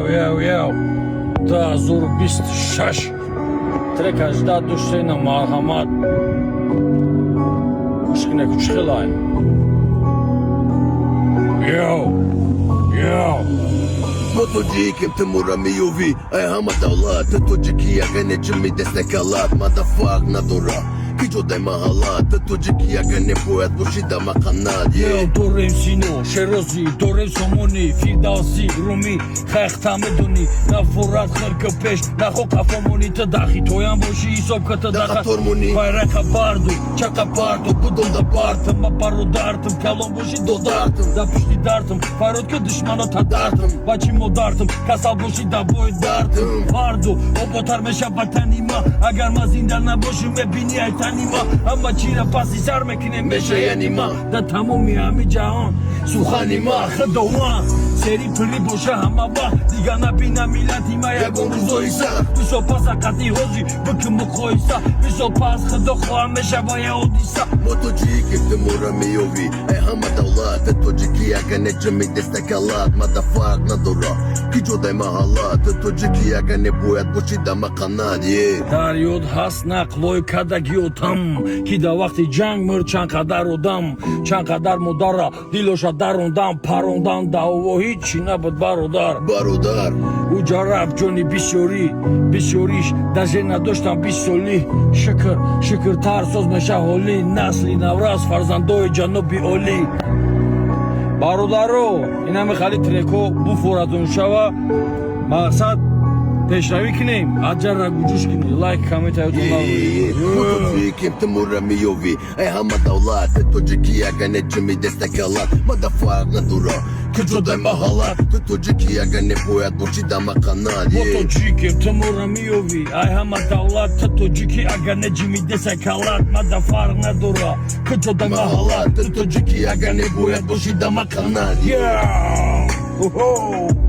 Yo. Da zor bist şaş. Treka jda düşseyna marhamat. Uşkine küçülay. Yo. Motociklim Timur Amiyovi Ay hama davlat Tujiki agane jimmy destek alat Motherfuck nadura Kijo de mahalat Tujiki agane poet bushida makanad Yo dorem sino Sherozi dorem somoni Firdausi Rumi Khaykhta meduni Nafurat kharkapesh Nakho qafamoni tadahi Toyan boshi isob kata Daha tormoni Bayraka bardu Chaka bardu Budum da bartım Maparu dartım Kalon boshi dodartım Da pishti dartım Farodka düşmano tadartım Bachimo dartım Kasal boshi da boy dartım Bardu O botar me shabatanima Agar ma zindan nabashim me bini ay tanima Amma chira pasi sar mekine meshayanima Da tamami hami jahan Sukhanima Khadoma Seri pili bosha hama ba Digana bina milatima ya gonruzo isa Biso pasa kati hozi Bıkımı koysa Biso pas khado khoa meshavaya odisa Motociklim Timur Amiyovi Ay hama davlat Tujiki agane jimmy destek alat Motherfuck nadura Kijo de mahalat Tujiki agane poet bushida makanad Daryod hasnak loy kadagiotam Kida vakti jang mır çan kadar odam Çan kadar mudara Diloşa darundan parondan da ovo hiç nabad barodar Barudar Ucarab Johnny Bishorish Даже надоштам бисоли Шикр тарсоз мешаҳоли Насли навраз фарзандои ҷаноби олӣ Бародаро инаме хали треко буфоратун шава мақсад пешравӣ кинем аҷарра гуҷӯш кини лайк комментаётон Motociklim Timur Amiyovi Ay hama davlat Tujiki agane jimmy destek alat Motherfuck nadura Kijo de mahalat Tujiki agane poet bushida makanad Motociklim Timur Amiyovi Ay hama davlat Tujiki agane jimmy desek alat Motherfuck nadura Kijo de mahalat Tujiki agane poet bushida makanad Yeah!